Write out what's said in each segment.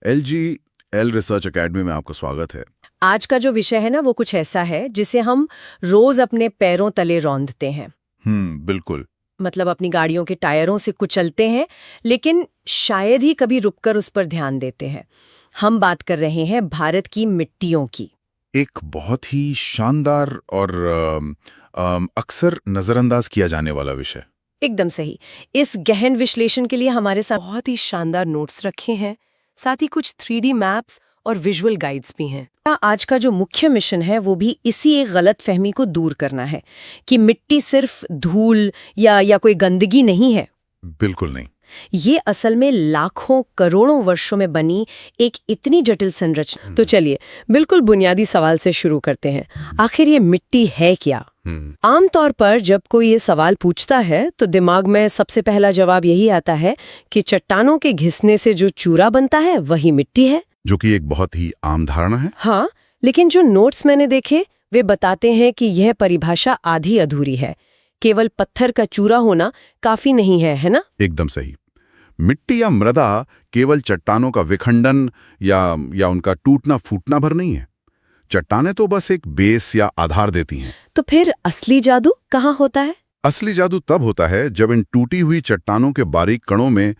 LG L research academy में आपका स्वागत है। आज का जो विषय है ना वो कुछ ऐसा है जिसे हम रोज अपने पैरों तले रौंदते हैं। बिल्कुल। मतलब अपनी गाड़ियों के टायरों से कुचलते हैं, लेकिन शायद ही कभी रुककर उस पर ध्यान देते हैं। हम बात कर रहे हैं भारत की मिट्टियों की। एक बहुत ही शानदार और अक्सर नजरअंदाज किया जाने वाला विषय। एकदम सही। इस गहन विश्लेषण के लिए हमारे साथ बहुत ही शानदार नोट्स रखे हैं, साथ ही कुछ 3D मैप्स और विजुअल गाइड्स भी हैं। आज का जो मुख्य मिशन है वो भी इसी एक गलत फहमी को दूर करना है कि मिट्टी सिर्फ धूल या कोई गंदगी नहीं है। बिल्कुल नहीं। ये असल में लाखों करोड़ों वर्षों में बनी एक इतनी जटिल संरचना। तो चलिए बिल्कुल बुनियादी सवाल से शुरू करते हैं। आखिर ये मिट्टी है क्या? आमतौर पर जब कोई ये सवाल पूछता है तो दिमाग में सबसे पहला जवाब यही आता है कि चट्टानों के घिसने से जो चूरा बनता है वही मिट्टी है, जो कि एक बहुत ही आम धारणा है। हाँ, लेकिन जो नोट्स मैंने देखे वे बताते हैं कि यह परिभाषा आधी अधूरी है। केवल पत्थर का चूरा होना काफी नहीं है ना? एकदम सही। मिट्टी या मृदा केवल चट्टानों का विखंडन या उनका टूटना फूटना भर नहीं है। चट्टानें तो बस एक बेस या आधार देती हैं। तो फिर असली जादू कहाँ होता है? असली जादू तब होता है जब इन टूटी हुई चट्टानों के बारीक कणों में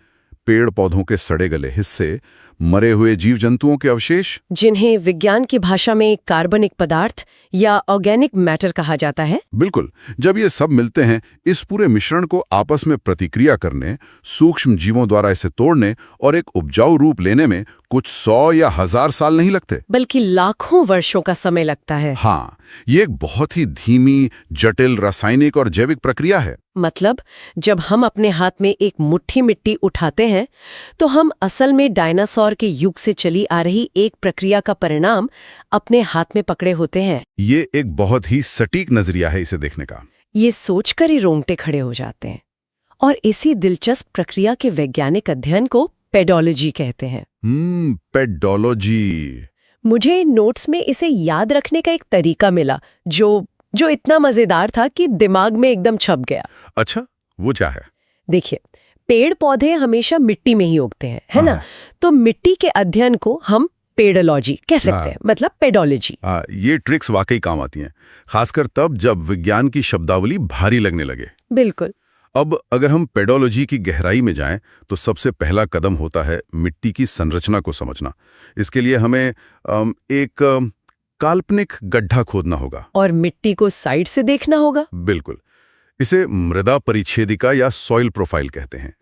पेड़ पौधों के सड़े गले हिस्से, मरे हुए जीव जंतुओं के अवशेष, जिन्हें विज्ञान की भाषा में कार्बनिक पदार्थ या ऑर्गेनिक मैटर कहा जाता है। बिल्कुल। जब ये सब मिलते हैं, इस पूरे मिश्रण को आपस में प्रतिक्रिया करने, सूक्ष्म जीवों द्वारा इसे तोड़ने और एक उपजाऊ रूप लेने में कुछ 100 या 1000 साल नहीं लगते, बल्कि लाखों वर्षों का समय लगता है। हाँ, ये एक बहुत ही धीमी, जटिल रासायनिक और जैविक प्रक्रिया है। मतलब जब हम अपने हाथ में एक मुट्ठी मिट्टी उठाते हैं तो हम असल में डायनासोर के युग से चली आ रही एक प्रक्रिया का परिणाम अपने हाथ में पकड़े होते हैं। ये एक बहुत ही सटीक नजरिया है इसे देखने का। ये सोचकर ही रोंगटे खड़े हो जाते हैं। और इसी दिलचस्प प्रक्रिया के वैज्ञानिक अध्ययन को पेडोलॉजी कहते हैं। पेडोलॉजी। मुझे नोट्स में इसे याद रखने का एक तरीका मिला जो इतना मजेदार था कि दिमाग में एकदम छप गया। अच्छा, वो क्या है? देखिए, पेड़ पौधे हमेशा मिट्टी में ही उगते हैं, है ना? तो मिट्टी के अध्ययन को हम पेडोलॉजी कह सकते हैं, मतलब पेडोलॉजी। ये ट्रिक्स वाकई काम आती हैं, खासकर तब जब विज्ञान की शब्दावली भारी लगने लगे। बिल्कुल। अब अगर हम पेडोलॉजी की गहराई में जाएं तो सबसे पहला कदम होता है मिट्टी की संरचना को समझना। इसके लिए हमें एक काल्पनिक गड्ढा खोदना होगा और मिट्टी को साइड से देखना होगा। बिल्कुल। इसे मृदा परिच्छेदिका या सॉइल प्रोफाइल कहते हैं।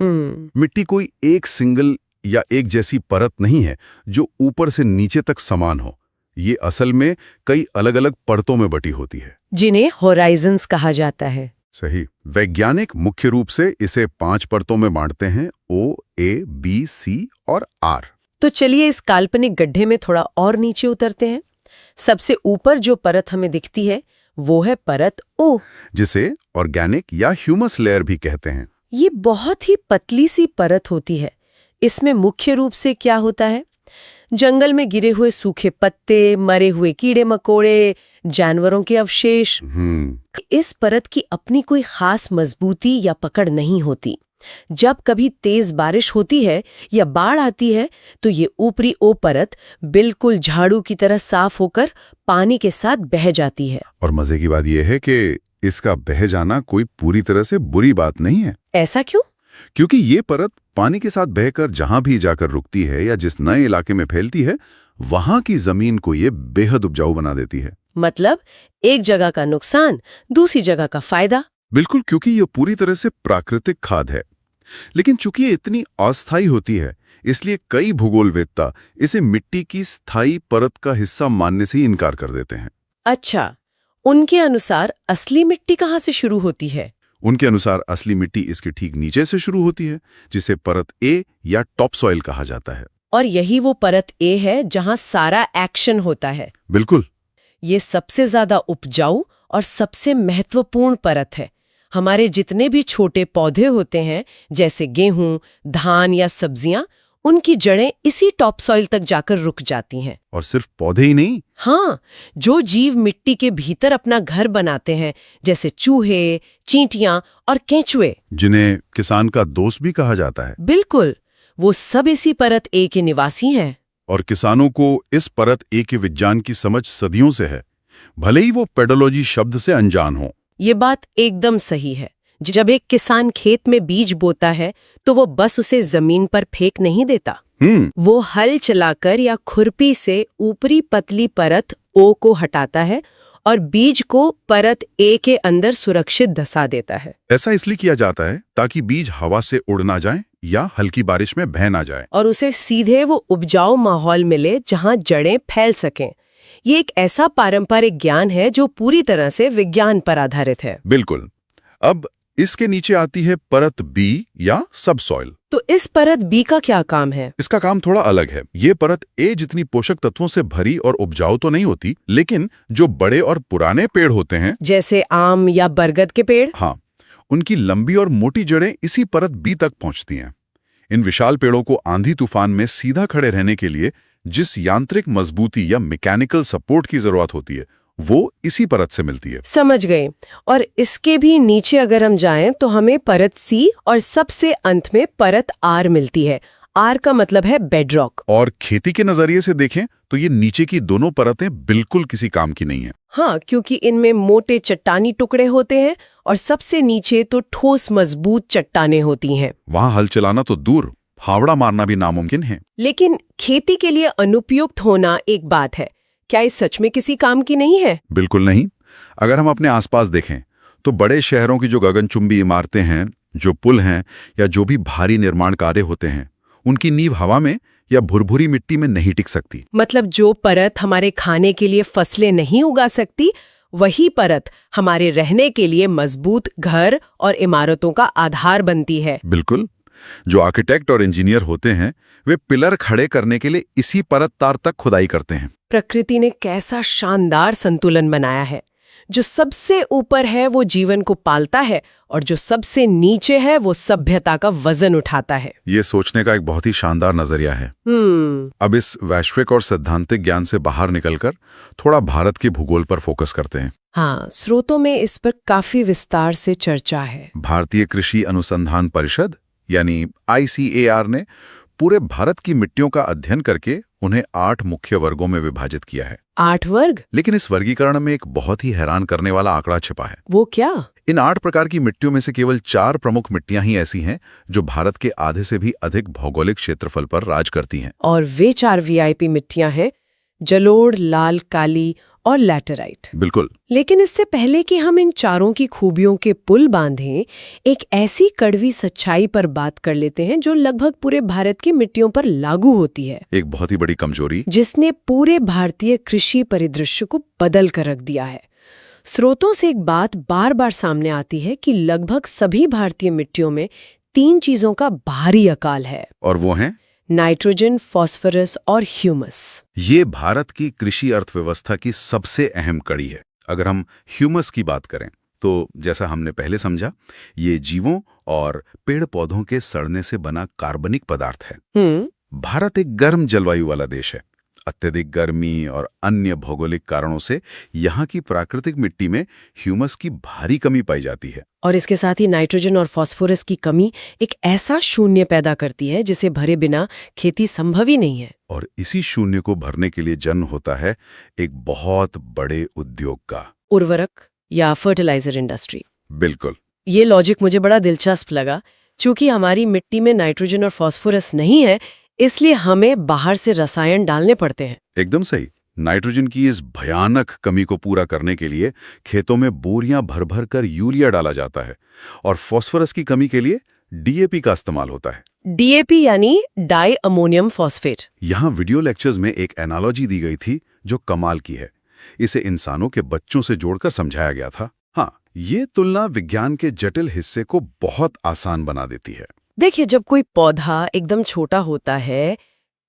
मिट्टी कोई एक सिंगल या एक जैसी परत नहीं है जो ऊपर से नीचे तक समान हो। ये असल में कई अलग अलग परतों में बटी होती है, जिन्हें होराइजन्स कहा जाता है। सही। वैज्ञानिक मुख्य रूप से इसे 5 परतों में बांटते हैं, O, A, B, C और R। तो चलिए इस काल्पनिक गड्ढे में थोड़ा और नीचे उतरते हैं। सबसे ऊपर जो परत हमें दिखती है वो है परत O, जिसे ऑर्गेनिक या ह्यूमस लेयर भी कहते हैं। ये बहुत ही पतली सी परत होती है। इसमें मुख्य रूप से क्या होता है? जंगल में गिरे हुए सूखे पत्ते, मरे हुए कीड़े मकोड़े, जानवरों के अवशेष। इस परत की अपनी कोई खास मजबूती या पकड़ नहीं होती। जब कभी तेज बारिश होती है या बाढ़ आती है तो ये ऊपरी ओ परत बिल्कुल झाड़ू की तरह साफ होकर पानी के साथ बह जाती है। और मजे की बात यह है कि इसका बह जाना कोई पूरी तरह से बुरी बात नहीं है। ऐसा क्यों? क्योंकि ये परत पानी के साथ बहकर जहां भी जाकर रुकती है या जिस नए इलाके में फैलती है, वहां की जमीन को ये बेहद उपजाऊ बना देती है। मतलब एक जगह का नुकसान, दूसरी जगह का फायदा। बिल्कुल, क्योंकि ये पूरी तरह से प्राकृतिक खाद है। लेकिन चूंकि ये इतनी अस्थायी होती है, इसलिए कई भूगोलवेत्ता इसे मिट्टी की स्थायी परत का हिस्सा मानने से ही इनकार कर देते हैं। अच्छा, उनके अनुसार असली मिट्टी कहाँ से शुरू होती है? उनके अनुसार असली मिट्टी इसके ठीक नीचे से शुरू होती है, जिसे परत ए या टॉप सॉइल कहा जाता है। और यही वो परत ए है जहां सारा एक्शन होता है। बिल्कुल। ये सबसे ज्यादा उपजाऊ और सबसे महत्वपूर्ण परत है। हमारे जितने भी छोटे पौधे होते हैं, जैसे गेहूं, धान या सब्जियां, उनकी जड़ें इसी टॉप सॉइल तक जाकर रुक जाती हैं। और सिर्फ पौधे ही नहीं, हाँ, जो जीव मिट्टी के भीतर अपना घर बनाते हैं, जैसे चूहे, चींटियां और केंचुए, जिन्हें किसान का दोस्त भी कहा जाता है। बिल्कुल, वो सब इसी परत ए के निवासी हैं। और किसानों को इस परत ए के विज्ञान की समझ सदियों से है, भले ही वो पेडोलॉजी शब्द से अनजान हो। ये बात एकदम सही है। जब एक किसान खेत में बीज बोता है तो वो बस उसे जमीन पर फेंक नहीं देता। वो हल चलाकर या खुरपी से ऊपरी पतली परत ओ को हटाता है और बीज को परत ए के अंदर सुरक्षित धसा देता है। ऐसा इसलिए किया जाता है ताकि बीज हवा से उड़ ना जाए या हल्की बारिश में बह ना जाए, और उसे सीधे वो उपजाऊ माहौल मिले जहां जड़ें फैल सकें। ये एक ऐसा पारंपरिक ज्ञान है जो पूरी तरह से विज्ञान पर आधारित है। बिल्कुल। अब इसके नीचे आती है परत बी या सबसॉइल। तो इस परत बी का क्या काम है? इसका काम थोड़ा अलग है। ये परत ए जितनी पोषक तत्वों से भरी और उपजाऊ तो नहीं होती, लेकिन जो बड़े और पुराने पेड़ होते हैं, जैसे आम या बरगद के पेड़, हाँ, उनकी लंबी और मोटी जड़ें इसी परत बी तक पहुंचती हैं। इन विशाल पेड़ों को आंधी तूफान में सीधा खड़े रहने के लिए जिस यांत्रिक मजबूती या मैकेनिकल सपोर्ट की जरूरत होती है, वो इसी परत से मिलती है। समझ गए। और इसके भी नीचे अगर हम जाएं तो हमें परत सी और सबसे अंत में परत आर मिलती है। आर का मतलब है बेडरॉक। और खेती के नजरिए से देखें तो ये नीचे की दोनों परतें बिल्कुल किसी काम की नहीं है। हाँ, क्योंकि इनमें मोटे चट्टानी टुकड़े होते हैं और सबसे नीचे तो ठोस मजबूत चट्टानें होती हैं। वहां हल चलाना तो दूर, फावड़ा मारना भी नामुमकिन है। लेकिन खेती के लिए अनुपयुक्त होना एक बात है, क्या ये सच में किसी काम की नहीं है? बिल्कुल नहीं। अगर हम अपने आसपास देखें तो बड़े शहरों की जो गगनचुंबी इमारतें हैं, जो पुल हैं या जो भी भारी निर्माण कार्य होते हैं, उनकी नींव हवा में या भुरभुरी मिट्टी में नहीं टिक सकती। मतलब जो परत हमारे खाने के लिए फसलें नहीं उगा सकती, वही परत हमारे रहने के लिए मजबूत घर और इमारतों का आधार बनती है। बिल्कुल। जो आर्किटेक्ट और इंजीनियर होते हैं, वे पिलर खड़े करने के लिए इसी परत तार तक खुदाई करते हैं। प्रकृति ने कैसा शानदार संतुलन बनाया है। जो सबसे ऊपर है वो जीवन को पालता है और जो सबसे नीचे है वो सभ्यता का वजन उठाता है। ये सोचने का एक बहुत ही शानदार नजरिया है। अब इस वैश्विक और सैद्धांतिक ज्ञान से बाहर निकलकर थोड़ा भारत के भूगोल पर फोकस करते हैं। हाँ, स्रोतों में इस पर काफी विस्तार से चर्चा है। भारतीय कृषि अनुसंधान परिषद यानी ICAR ने पूरे भारत की मिट्टियों का अध्ययन करके उन्हें 8 मुख्य वर्गों में विभाजित किया है। 8 वर्ग? लेकिन इस वर्गीकरण में एक बहुत ही हैरान करने वाला आंकड़ा छिपा है। वो क्या? इन 8 प्रकार की मिट्टियों में से केवल 4 प्रमुख मिट्टियां ही ऐसी हैं जो भारत के आधे से भी अधिक भौगोलिक क्षेत्रफल पर राज करती हैं। और वे 4 VIP मिट्टियां हैं जलोढ़, लाल, काली और लैटेराइट। बिल्कुल। लेकिन इससे पहले कि हम इन चारों की खूबियों के पुल बांधें, एक ऐसी कड़वी सच्चाई पर बात कर लेते हैं जो लगभग पूरे भारत की मिट्टियों पर लागू होती है। एक बहुत ही बड़ी कमजोरी जिसने पूरे भारतीय कृषि परिदृश्य को बदल कर रख दिया है। स्रोतों से एक बात बार बार सामने आती है कि लगभग सभी भारतीय मिट्टियों में 3 चीजों का भारी अकाल है। और वो हैं नाइट्रोजन, फास्फोरस और ह्यूमस। ये भारत की कृषि अर्थव्यवस्था की सबसे अहम कड़ी है। अगर हम ह्यूमस की बात करें तो जैसा हमने पहले समझा, ये जीवों और पेड़ पौधों के सड़ने से बना कार्बनिक पदार्थ है। भारत एक गर्म जलवायु वाला देश है। अत्यधिक गर्मी और अन्य भौगोलिक कारणों से यहाँ की प्राकृतिक मिट्टी में ह्यूमस की भारी कमी पाई जाती है। और इसके साथ ही नाइट्रोजन और फास्फोरस की कमी एक ऐसा शून्य पैदा करती है जिसे भरे बिना खेती संभव ही नहीं है। और इसी शून्य को भरने के लिए जन्म होता है एक बहुत बड़े उद्योग का, उर्वरक या फर्टिलाइजर इंडस्ट्री। बिल्कुल। ये लॉजिक मुझे बड़ा दिलचस्प लगा। चूंकि हमारी मिट्टी में नाइट्रोजन और फास्फोरस नहीं है, इसलिए हमें बाहर से रसायन डालने पड़ते हैं। एकदम सही। नाइट्रोजन की इस भयानक कमी को पूरा करने के लिए खेतों में बोरियां भर भर कर यूरिया डाला जाता है और फास्फोरस की कमी के लिए DAP का इस्तेमाल होता है। DAP यानी डाई अमोनियम फॉस्फेट। यहाँ वीडियो लेक्चर्स में एक एनालॉजी दी गई थी जो कमाल की है। इसे इंसानों के बच्चों से जोड़कर समझाया गया था। हाँ, ये तुलना विज्ञान के जटिल हिस्से को बहुत आसान बना देती है। देखिए, जब कोई पौधा एकदम छोटा होता है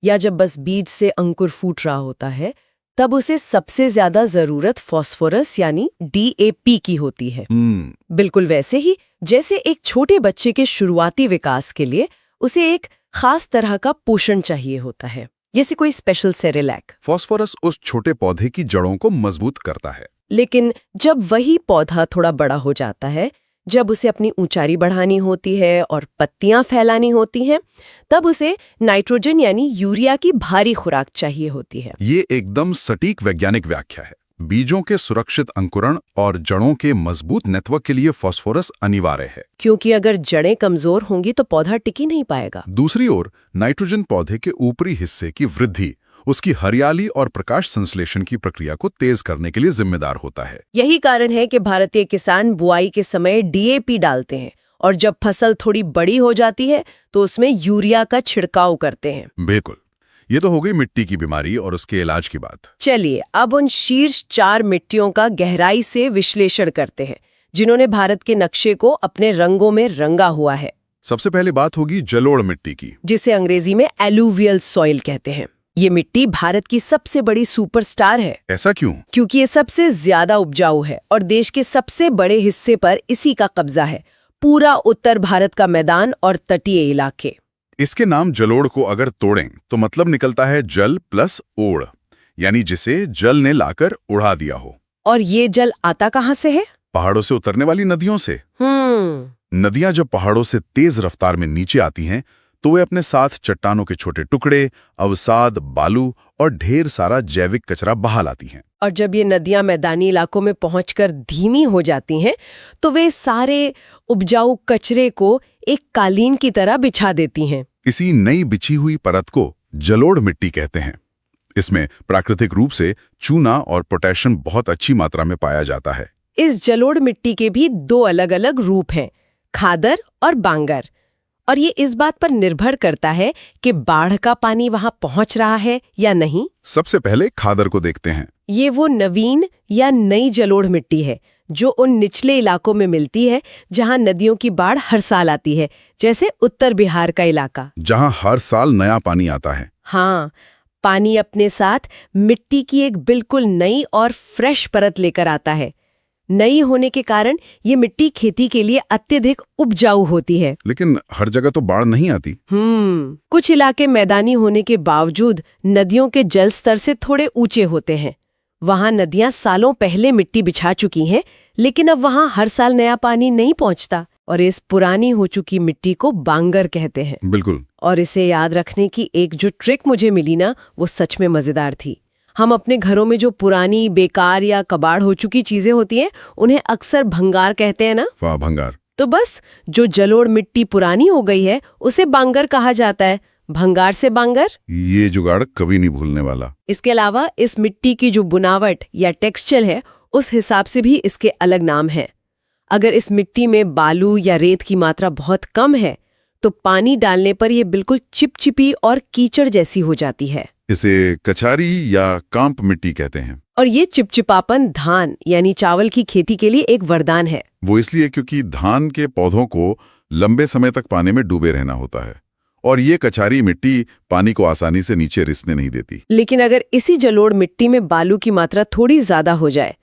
या जब बस बीज से अंकुर फूट रहा होता है, तब उसे सबसे ज्यादा जरूरत फास्फोरस यानी DAP की होती है। बिल्कुल वैसे ही जैसे एक छोटे बच्चे के शुरुआती विकास के लिए उसे एक खास तरह का पोषण चाहिए होता है, जैसे कोई स्पेशल सेरेलैक। फास्फोरस उस छोटे पौधे की जड़ों को मजबूत करता है। लेकिन जब वही पौधा थोड़ा बड़ा हो जाता है, जब उसे अपनी ऊंचाई बढ़ानी होती है और पत्तियां फैलानी होती हैं, तब उसे नाइट्रोजन यानी यूरिया की भारी खुराक चाहिए होती है। ये एकदम सटीक वैज्ञानिक व्याख्या है। बीजों के सुरक्षित अंकुरण और जड़ों के मजबूत नेटवर्क के लिए फास्फोरस अनिवार्य है, क्योंकि अगर जड़ें कमजोर होंगी तो पौधा टिक ही नहीं पाएगा। दूसरी ओर नाइट्रोजन पौधे के ऊपरी हिस्से की वृद्धि, उसकी हरियाली और प्रकाश संश्लेषण की प्रक्रिया को तेज करने के लिए जिम्मेदार होता है। यही कारण है कि भारतीय किसान बुआई के समय डीएपी डालते हैं और जब फसल थोड़ी बड़ी हो जाती है तो उसमें यूरिया का छिड़काव करते हैं। बिल्कुल। ये तो हो गई मिट्टी की बीमारी और उसके इलाज की बात। चलिए अब उन शीर्ष 4 मिट्टियों का गहराई से विश्लेषण करते हैं जिन्होंने भारत के नक्शे को अपने रंगों में रंगा हुआ है। सबसे पहली बात होगी जलोढ़ मिट्टी की, जिसे अंग्रेजी में एलुवियल सॉइल कहते हैं। ये मिट्टी भारत की सबसे बड़ी सुपरस्टार है। ऐसा क्यों? क्योंकि ये सबसे ज्यादा उपजाऊ है और देश के सबसे बड़े हिस्से पर इसी का कब्जा है, पूरा उत्तर भारत का मैदान और तटीय इलाके। इसके नाम जलोढ़ को अगर तोड़ें तो मतलब निकलता है जल प्लस ओढ़, यानी जिसे जल ने लाकर उड़ा दिया हो। और ये जल आता कहाँ से है? पहाड़ों से उतरने वाली नदियों से। नदियां जब पहाड़ों से तेज रफ्तार में नीचे आती हैं तो वे अपने साथ चट्टानों के छोटे टुकड़े, अवसाद, बालू और ढेर सारा जैविक कचरा बहा लाती हैं। और जब ये नदियां मैदानी इलाकों में पहुंचकर धीमी हो जाती हैं तो वे सारे उपजाऊ कचरे को एक कालीन की तरह बिछा देती हैं। इसी नई बिछी हुई परत को जलोढ़ मिट्टी कहते हैं। इसमें प्राकृतिक रूप से चूना और पोटेशियम बहुत अच्छी मात्रा में पाया जाता है। इस जलोढ़ मिट्टी के भी 2 अलग-अलग रूप हैं, खादर और बांगर। और ये इस बात पर निर्भर करता है कि बाढ़ का पानी वहां पहुंच रहा है या नहीं। सबसे पहले खादर को देखते हैं। ये वो नवीन या नई जलोढ़ मिट्टी है जो उन निचले इलाकों में मिलती है जहां नदियों की बाढ़ हर साल आती है, जैसे उत्तर बिहार का इलाका, जहां हर साल नया पानी आता है। हाँ, पानी अपने साथ मिट्टी की एक बिल्कुल नई और फ्रेश परत लेकर आता है। नई होने के कारण ये मिट्टी खेती के लिए अत्यधिक उपजाऊ होती है। लेकिन हर जगह तो बाढ़ नहीं आती। कुछ इलाके मैदानी होने के बावजूद नदियों के जल स्तर से थोड़े ऊंचे होते हैं। वहां नदियां सालों पहले मिट्टी बिछा चुकी हैं, लेकिन अब वहां हर साल नया पानी नहीं पहुंचता और इस पुरानी हो चुकी मिट्टी को बांगर कहते हैं। बिल्कुल। और इसे याद रखने की एक जो ट्रिक मुझे मिली ना, वो सच में मजेदार थी। हम अपने घरों में जो पुरानी, बेकार या कबाड़ हो चुकी चीजें होती हैं, उन्हें अक्सर भंगार कहते हैं ना। वाह, भंगार। तो बस जो जलोढ़ मिट्टी पुरानी हो गई है उसे बांगर कहा जाता है। भंगार से बांगर। ये जुगाड़ कभी नहीं भूलने वाला। इसके अलावा इस मिट्टी की जो बुनावट या टेक्सचर है, उस हिसाब से भी इसके अलग नाम हैं। अगर इस मिट्टी में बालू या रेत की मात्रा बहुत कम है तो पानी डालने पर यह बिल्कुल चिपचिपी और कीचड़ जैसी हो जाती है। इसे कछारी या कांप मिट्टी कहते हैं। और ये चिपचिपापन धान यानी चावल की खेती के लिए एक वरदान है। वो इसलिए क्योंकि धान के पौधों को लंबे समय तक पानी में डूबे रहना होता है और ये कछारी मिट्टी पानी को आसानी से नीचे रिसने नहीं देती। लेकिन अगर इसी जलोढ़ मिट्टी में बालू की मात्रा थोड़ी ज्यादा हो जाए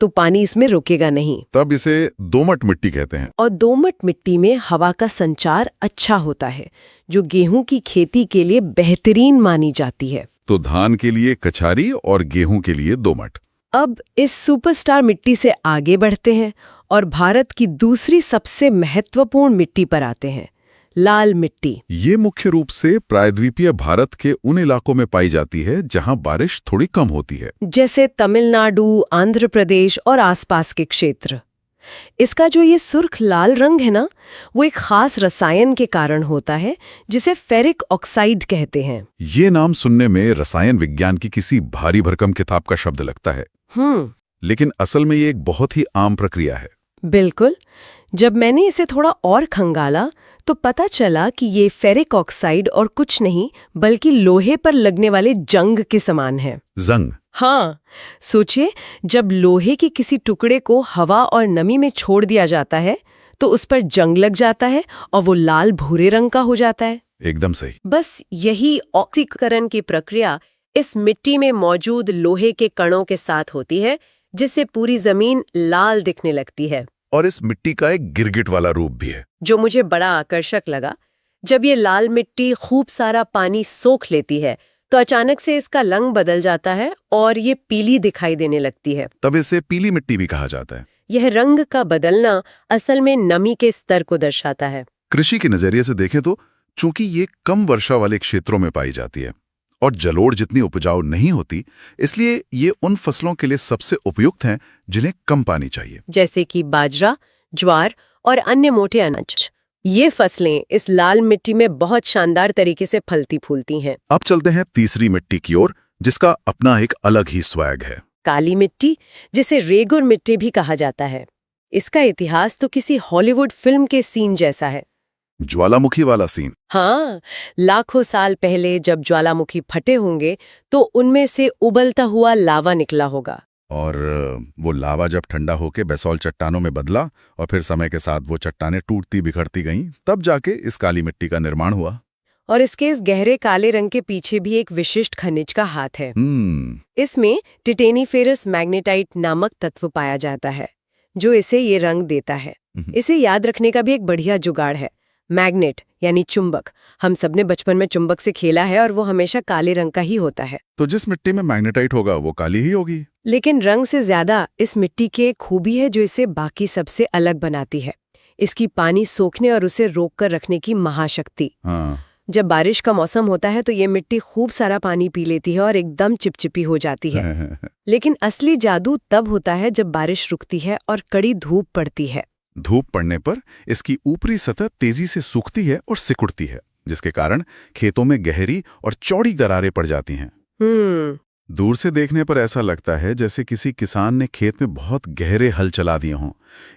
तो पानी इसमें रुकेगा नहीं। तब इसे दोमट मिट्टी कहते हैं। और दोमट मिट्टी में हवा का संचार अच्छा होता है, जो गेहूं की खेती के लिए बेहतरीन मानी जाती है। तो धान के लिए कछारी और गेहूं के लिए दोमट। अब इस सुपरस्टार मिट्टी से आगे बढ़ते हैं और भारत की दूसरी सबसे महत्वपूर्ण मिट्टी पर आते हैं, लाल मिट्टी। ये मुख्य रूप से प्रायद्वीपीय भारत के उन इलाकों में पाई जाती है जहां बारिश थोड़ी कम होती है, जैसे तमिलनाडु, आंध्र प्रदेश और आसपास के क्षेत्र। इसका जो ये सुर्ख लाल रंग है ना, वो एक खास रसायन के कारण होता है जिसे फेरिक ऑक्साइड कहते हैं। ये नाम सुनने में रसायन विज्ञान की किसी भारी भरकम किताब का शब्द लगता है। लेकिन असल में ये एक बहुत ही आम प्रक्रिया है। बिल्कुल। जब मैंने इसे थोड़ा और खंगाला तो पता चला कि ये फेरिक ऑक्साइड और कुछ नहीं बल्कि लोहे पर लगने वाले जंग के समान है। जंग? हाँ, सोचिए, जब लोहे के किसी टुकड़े को हवा और नमी में छोड़ दिया जाता है तो उस पर जंग लग जाता है और वो लाल भूरे रंग का हो जाता है। एकदम सही। बस यही ऑक्सीकरण की प्रक्रिया इस मिट्टी में मौजूद लोहे के कणों के साथ होती है, जिससे पूरी जमीन लाल दिखने लगती है। और इस मिट्टी का एक गिरगिट वाला रूप भी है, जो मुझे बड़ा आकर्षक लगा। जब ये लाल मिट्टी खूब सारा पानी सोख लेती है तो अचानक से इसका रंग बदल जाता है और ये पीली दिखाई देने लगती है। तब इसे पीली मिट्टी भी कहा जाता है। यह रंग का बदलना असल में नमी के स्तर को दर्शाता है। कृषि के नजरिए से देखें तो चूंकि ये कम वर्षा वाले क्षेत्रों में पाई जाती है और जलोढ़ जितनी उपजाऊ नहीं होती, इसलिए ये उन फसलों के लिए सबसे उपयुक्त हैं जिन्हें कम पानी चाहिए, जैसे कि बाजरा, ज्वार और अन्य मोटे अनाज। ये फसलें इस लाल मिट्टी में बहुत शानदार तरीके से फलती फूलती हैं। अब चलते हैं तीसरी मिट्टी की ओर, जिसका अपना एक अलग ही स्वैग है। काली मिट्टी, जिसे रेगुर मिट्टी भी कहा जाता है। इसका इतिहास तो किसी हॉलीवुड फिल्म के सीन जैसा है। ज्वालामुखी वाला सीन। हाँ, लाखों साल पहले जब ज्वालामुखी फटे होंगे तो उनमें से उबलता हुआ लावा निकला होगा। और वो लावा जब ठंडा होके बेसॉल्ट चट्टानों में बदला और फिर समय के साथ वो चट्टानें टूटती बिखरती गईं, तब जाके इस काली मिट्टी का निर्माण हुआ। और इसके इस गहरे काले रंग के पीछे भी एक विशिष्ट खनिज का हाथ है। इसमें टिटेनीफेरस मैग्नेटाइट नामक तत्व पाया जाता है, जो इसे ये रंग देता है। इसे याद रखने का भी एक बढ़िया जुगाड़ है। मैग्नेट यानी चुंबक। हम सबने बचपन में चुंबक से खेला है और वो हमेशा काले रंग का ही होता है। तो जिस मिट्टी में मैग्नेटाइट होगा वो काली ही होगी। लेकिन रंग से ज्यादा इस मिट्टी की एक खूबी है जो इसे बाकी सबसे अलग बनाती है। इसकी पानी सोखने और उसे रोककर रखने की महाशक्ति। जब बारिश का मौसम होता है तो ये मिट्टी खूब सारा पानी पी लेती है और एकदम चिपचिपी हो जाती है। लेकिन असली जादू तब होता है जब बारिश रुकती है और कड़ी धूप पड़ती है। धूप पड़ने पर इसकी ऊपरी सतह तेजी से सूखती है और सिकुड़ती है, जिसके कारण खेतों में गहरी और चौड़ी दरारें पड़ जाती हैं। दूर से देखने पर ऐसा लगता है जैसे किसी किसान ने खेत में बहुत गहरे हल चला दिए हों।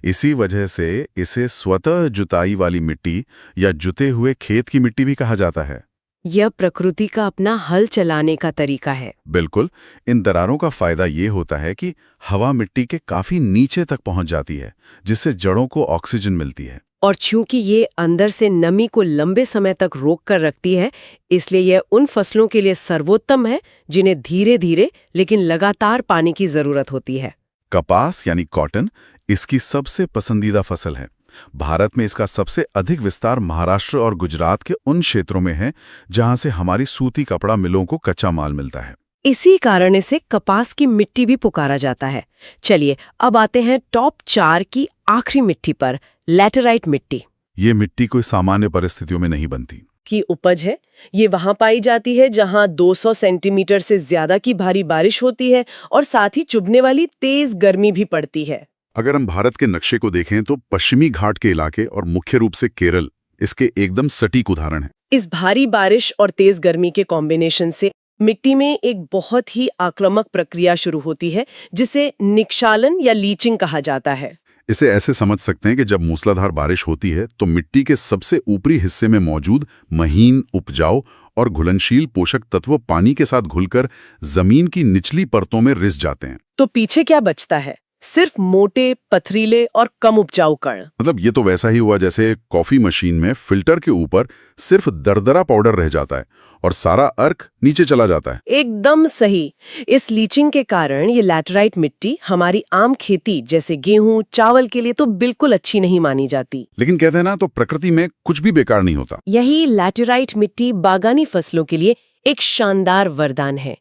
इसी वजह से इसे स्वतः जुताई वाली मिट्टी या जुते हुए खेत की मिट्टी भी कहा जाता है। यह प्रकृति का अपना हल चलाने का तरीका है। बिल्कुल। इन दरारों का फायदा ये होता है कि हवा मिट्टी के काफी नीचे तक पहुंच जाती है, जिससे जड़ों को ऑक्सीजन मिलती है। और चूंकि ये अंदर से नमी को लंबे समय तक रोक कर रखती है, इसलिए यह उन फसलों के लिए सर्वोत्तम है जिन्हें धीरे धीरे लेकिन लगातार पानी की जरूरत होती है। कपास यानी कॉटन इसकी सबसे पसंदीदा फसल है। भारत में इसका सबसे अधिक विस्तार महाराष्ट्र और गुजरात के उन क्षेत्रों में है जहां से हमारी सूती कपड़ा मिलों को कच्चा माल मिलता है। इसी कारण इसे कपास की मिट्टी भी पुकारा जाता है। चलिए अब आते हैं टॉप 4 की आखिरी मिट्टी पर, लैटेराइट मिट्टी। ये मिट्टी कोई सामान्य परिस्थितियों में नहीं बनती की उपज है। ये वहां पाई जाती है जहां 200 सेंटीमीटर से ज्यादा की भारी बारिश होती है और साथ ही चुभने वाली तेज गर्मी भी पड़ती है। अगर हम भारत के नक्शे को देखें तो पश्चिमी घाट के इलाके और मुख्य रूप से केरल इसके एकदम सटीक उदाहरण है। इस भारी बारिश और तेज गर्मी के कॉम्बिनेशन से मिट्टी में एक बहुत ही आक्रामक प्रक्रिया शुरू होती है, जिसे निक्षालन या लीचिंग कहा जाता है। इसे ऐसे समझ सकते हैं कि जब मूसलाधार बारिश होती है तो मिट्टी के सबसे ऊपरी हिस्से में मौजूद महीन, उपजाऊ और घुलनशील पोषक तत्व पानी के साथ घुलकर जमीन की निचली परतों में रिस जाते हैं। तो पीछे क्या बचता है? सिर्फ मोटे, पथरीले और कम उपजाऊ कण। मतलब ये तो वैसा ही हुआ जैसे कॉफी मशीन में फिल्टर के ऊपर सिर्फ दरदरा पाउडर रह जाता है और सारा अर्क नीचे चला जाता है। एकदम सही। इस लीचिंग के कारण ये लैटेराइट मिट्टी हमारी आम खेती जैसे गेहूं, चावल के लिए तो बिल्कुल अच्छी नहीं मानी जाती। लेकिन कहते हैं ना, तो प्रकृति में कुछ भी बेकार नहीं होता। यही लैटेराइट मिट्टी बागानी फसलों के लिए एक शानदार वरदान है।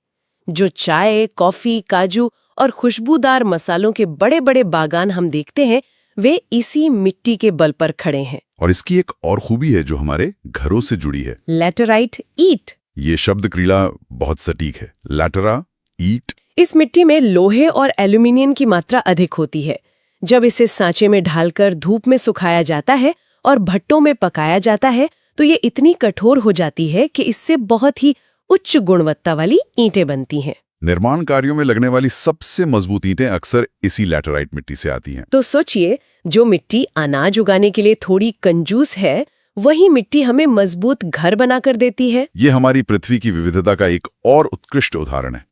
जो चाय, कॉफी, काजू और खुशबूदार मसालों के बड़े बड़े बागान हम देखते हैं, वे इसी मिट्टी के बल पर खड़े हैं। और इसकी एक और खूबी है जो हमारे घरों से जुड़ी है, लैटेराइट ईट। ये शब्द क्रीड़ा बहुत सटीक है। लैटेरा ईट। इस मिट्टी में लोहे और एल्यूमिनियम की मात्रा अधिक होती है। जब इसे सांचे में ढालकर धूप में सुखाया जाता है और भट्टों में पकाया जाता है तो ये इतनी कठोर हो जाती है कि इससे बहुत ही उच्च गुणवत्ता वाली ईंटें बनती हैं। निर्माण कार्यों में लगने वाली सबसे मजबूत ईंटें अक्सर इसी लैटेराइट मिट्टी से आती हैं। तो सोचिए, जो मिट्टी अनाज उगाने के लिए थोड़ी कंजूस है, वही मिट्टी हमें मजबूत घर बनाकर देती है। ये हमारी पृथ्वी की विविधता का एक और उत्कृष्ट उदाहरण है।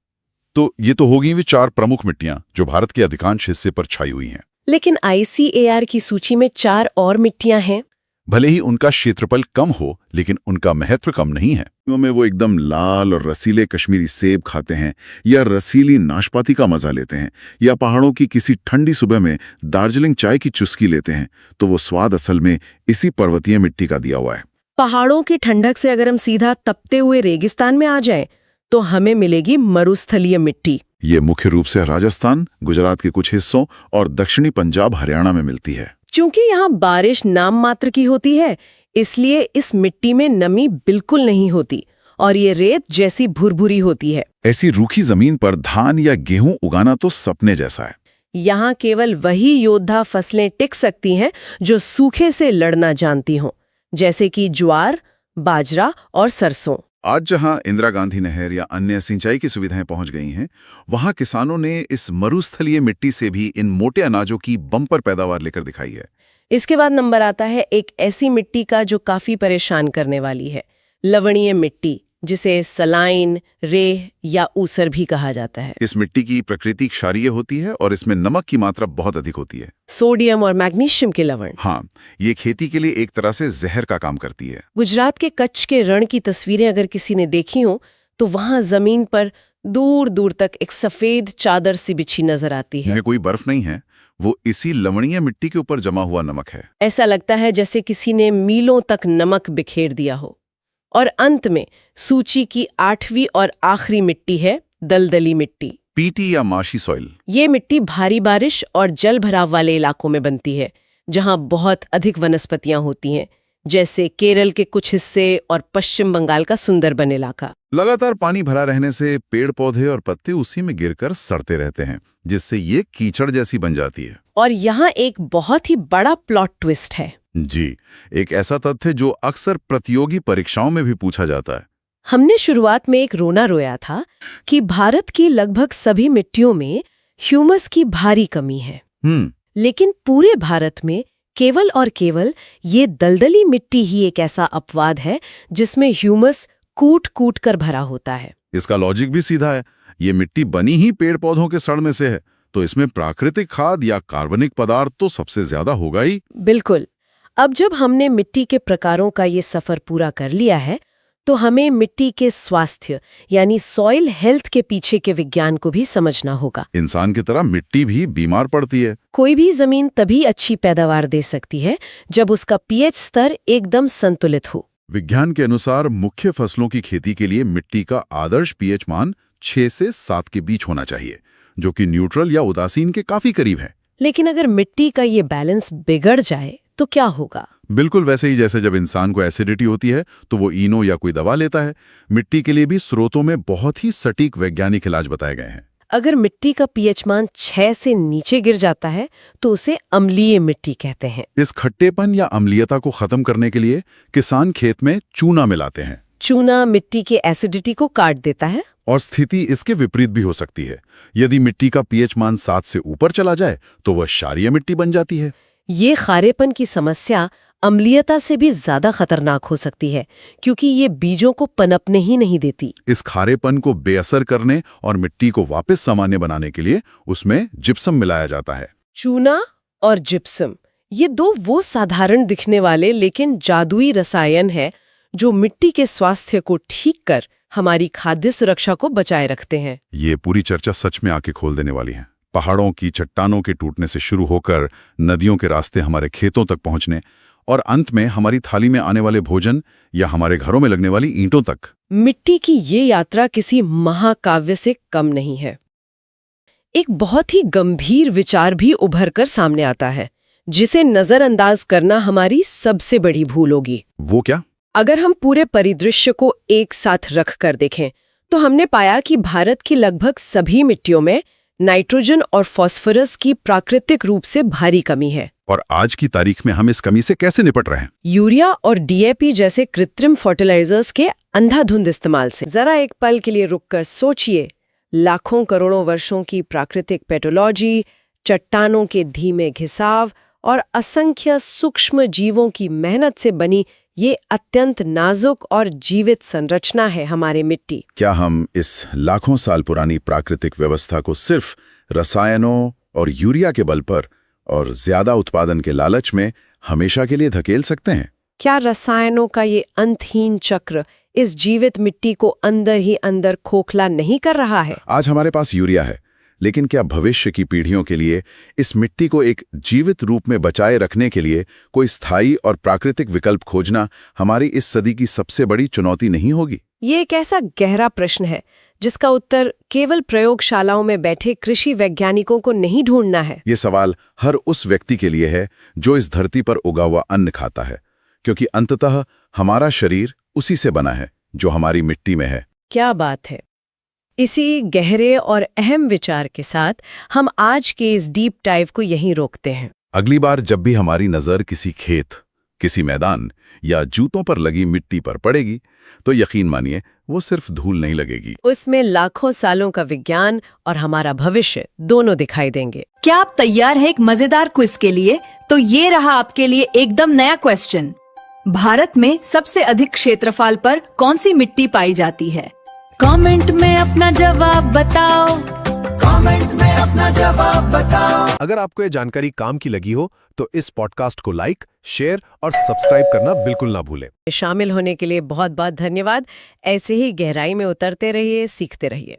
तो ये तो होगी वे 4 प्रमुख मिट्टियां जो भारत के अधिकांश हिस्से पर छाई हुई हैं। लेकिन ICAR की सूची में 4 और मिट्टियां हैं। भले ही उनका क्षेत्रफल कम हो, लेकिन उनका महत्व कम नहीं है। में वो एकदम लाल और रसीले कश्मीरी सेब खाते हैं, या रसीली नाशपाती का मजा लेते हैं, या पहाड़ों की किसी ठंडी सुबह में दार्जिलिंग चाय की चुस्की लेते हैं, तो वो स्वाद असल में इसी पर्वतीय मिट्टी का दिया हुआ है। पहाड़ों की ठंडक से अगर हम सीधा तपते हुए रेगिस्तान में आ जाएं, तो हमें मिलेगी मरुस्थलीय मिट्टी। ये मुख्य रूप से राजस्थान, गुजरात के कुछ हिस्सों और दक्षिणी पंजाब, हरियाणा में मिलती है। चूंकि यहाँ बारिश नाम मात्र की होती है, इसलिए इस मिट्टी में नमी बिल्कुल नहीं होती और ये रेत जैसी भुरभुरी होती है। ऐसी रूखी जमीन पर धान या गेहूं उगाना तो सपने जैसा है। यहाँ केवल वही योद्धा फसलें टिक सकती हैं जो सूखे से लड़ना जानती हों, जैसे कि ज्वार, बाजरा और सरसों। आज जहां इंदिरा गांधी नहर या अन्य सिंचाई की सुविधाएं पहुंच गई हैं, वहां किसानों ने इस मरुस्थलीय मिट्टी से भी इन मोटे अनाजों की बम्पर पैदावार लेकर दिखाई है। इसके बाद नंबर आता है एक ऐसी मिट्टी का जो काफी परेशान करने वाली है, लवणीय मिट्टी, जिसे सलाइन, रेह या ऊसर भी कहा जाता है। इस मिट्टी की प्रकृति क्षारीय होती है और इसमें नमक की मात्रा बहुत अधिक होती है। सोडियम और मैग्नीशियम के लवण। हाँ, ये खेती के लिए एक तरह से जहर का काम करती है। गुजरात के कच्छ के रण की तस्वीरें अगर किसी ने देखी हो तो वहां जमीन पर दूर दूर तक एक सफेद चादर सी बिछी नजर आती है। ये कोई बर्फ नहीं है, वो इसी लवणीय मिट्टी के ऊपर जमा हुआ नमक है। ऐसा लगता है जैसे किसी ने मीलों तक नमक बिखेर दिया हो। और अंत में सूची की 8वीं और आखिरी मिट्टी है दलदली मिट्टी, पीटी या माशी सॉइल। ये मिट्टी भारी बारिश और जल भराव वाले इलाकों में बनती है, जहां बहुत अधिक वनस्पतियां होती हैं, जैसे केरल के कुछ हिस्से और पश्चिम बंगाल का सुंदरबन इलाका। लगातार पानी भरा रहने से पेड़ पौधे और पत्ते उसी में गिरकर सड़ते रहते हैं, जिससे ये कीचड़ जैसी बन जाती है। और यहाँ एक बहुत ही बड़ा प्लॉट ट्विस्ट है। जी, एक ऐसा तथ्य जो अक्सर प्रतियोगी परीक्षाओं में भी पूछा जाता है। हमने शुरुआत में एक रोना रोया था कि भारत की लगभग सभी मिट्टियों में ह्यूमस की भारी कमी है, लेकिन पूरे भारत में केवल और केवल ये दलदली मिट्टी ही एक ऐसा अपवाद है जिसमें ह्यूमस कूट कूट कर भरा होता है। इसका लॉजिक भी सीधा है। ये मिट्टी बनी ही पेड़ पौधों के सड़ में से है, तो इसमें प्राकृतिक खाद या कार्बनिक पदार्थ तो सबसे ज्यादा होगा ही। बिल्कुल। अब जब हमने मिट्टी के प्रकारों का ये सफर पूरा कर लिया है, तो हमें मिट्टी के स्वास्थ्य यानी सॉइल हेल्थ के पीछे के विज्ञान को भी समझना होगा। इंसान की तरह मिट्टी भी बीमार पड़ती है। कोई भी जमीन तभी अच्छी पैदावार दे सकती है जब उसका पीएच स्तर एकदम संतुलित हो। विज्ञान के अनुसार मुख्य फसलों की खेती के लिए मिट्टी का आदर्श पीएच मान 6 से 7 के बीच होना चाहिए, जो कि न्यूट्रल या उदासीन के काफी करीब है। लेकिन अगर मिट्टी का ये बैलेंस बिगड़ जाए तो क्या होगा? बिल्कुल वैसे ही जैसे जब इंसान को एसिडिटी होती है तो वो इनो या कोई दवा लेता है। मिट्टी के लिए भी स्रोतों में बहुत ही सटीक वैज्ञानिक इलाज बताए गए हैं। अगर मिट्टी का पीएच मान 6 से नीचे गिर जाता है तो उसे अम्लीय मिट्टी कहते हैं। इस खट्टेपन या अम्लीयता को खत्म करने के लिए किसान खेत में चूना मिलाते हैं। चूना मिट्टी के एसिडिटी को काट देता है। और स्थिति इसके विपरीत भी हो सकती है। यदि मिट्टी का पीएच मान 7 से ऊपर चला जाए तो वह क्षारीय मिट्टी बन जाती है। ये खारेपन की समस्या अम्लीयता से भी ज्यादा खतरनाक हो सकती है, क्योंकि ये बीजों को पनपने ही नहीं देती। इस खारेपन को बेअसर करने और मिट्टी को वापस सामान्य बनाने के लिए उसमें जिप्सम मिलाया जाता है। चूना और जिप्सम, ये दो वो साधारण दिखने वाले लेकिन जादुई रसायन है जो मिट्टी के स्वास्थ्य को ठीक कर हमारी खाद्य सुरक्षा को बचाए रखते हैं। ये पूरी चर्चा सच में आंखें खोल देने वाली है। पहाड़ों की चट्टानों के टूटने से शुरू होकर नदियों के रास्ते हमारे खेतों तक पहुंचने और अंत में हमारी थाली में आने वाले भोजन या हमारे घरों में लगने वाली ईंटों तक, मिट्टी की ये यात्रा किसी महाकाव्य से कम नहीं है। एक बहुत ही गंभीर विचार भी उभर कर सामने आता है, जिसे नजरअंदाज करना हमारी सबसे बड़ी भूल होगी। वो क्या? अगर हम पूरे परिदृश्य को एक साथ रख कर देखें तो हमने पाया कि भारत की लगभग सभी मिट्टियों में नाइट्रोजन और फास्फोरस की प्राकृतिक रूप से भारी कमी है। और आज की तारीख में हम इस कमी से कैसे निपट रहे हैं? यूरिया और डीएपी जैसे कृत्रिम फर्टिलाइजर्स के अंधाधुंध इस्तेमाल से। जरा एक पल के लिए रुककर सोचिए, लाखों करोड़ों वर्षों की प्राकृतिक पेटोलॉजी, चट्टानों के धीमे घिसाव और असंख्य सूक्ष्म जीवों की मेहनत से बनी ये अत्यंत नाजुक और जीवित संरचना है हमारे मिट्टी। क्या हम इस लाखों साल पुरानी प्राकृतिक व्यवस्था को सिर्फ रसायनों और यूरिया के बल पर और ज्यादा उत्पादन के लालच में हमेशा के लिए धकेल सकते हैं? क्या रसायनों का ये अंतहीन चक्र इस जीवित मिट्टी को अंदर ही अंदर खोखला नहीं कर रहा है? आज हमारे पास यूरिया है, लेकिन क्या भविष्य की पीढ़ियों के लिए इस मिट्टी को एक जीवित रूप में बचाए रखने के लिए कोई स्थायी और प्राकृतिक विकल्प खोजना हमारी इस सदी की सबसे बड़ी चुनौती नहीं होगी? ये एक ऐसा गहरा प्रश्न है जिसका उत्तर केवल प्रयोगशालाओं में बैठे कृषि वैज्ञानिकों को नहीं ढूंढना है। ये सवाल हर उस व्यक्ति के लिए है जो इस धरती पर उगा हुआ अन्न खाता है, क्योंकि अंततः हमारा शरीर उसी से बना है जो हमारी मिट्टी में है। क्या बात है। इसी गहरे और अहम विचार के साथ हम आज के इस डीप डाइव को यहीं रोकते हैं। अगली बार जब भी हमारी नज़र किसी खेत, किसी मैदान या जूतों पर लगी मिट्टी पर पड़ेगी, तो यकीन मानिए वो सिर्फ धूल नहीं लगेगी। उसमें लाखों सालों का विज्ञान और हमारा भविष्य दोनों दिखाई देंगे। क्या आप तैयार हैं एक मजेदार क्विज के लिए? तो ये रहा आपके लिए एकदम नया क्वेश्चन। भारत में सबसे अधिक क्षेत्रफल पर कौन सी मिट्टी पाई जाती है? कमेंट में अपना जवाब बताओ। कमेंट में अपना जवाब बताओ। अगर आपको ये जानकारी काम की लगी हो तो इस पॉडकास्ट को लाइक, शेयर और सब्सक्राइब करना बिल्कुल ना भूलें। शामिल होने के लिए बहुत बहुत धन्यवाद। ऐसे ही गहराई में उतरते रहिए, सीखते रहिए।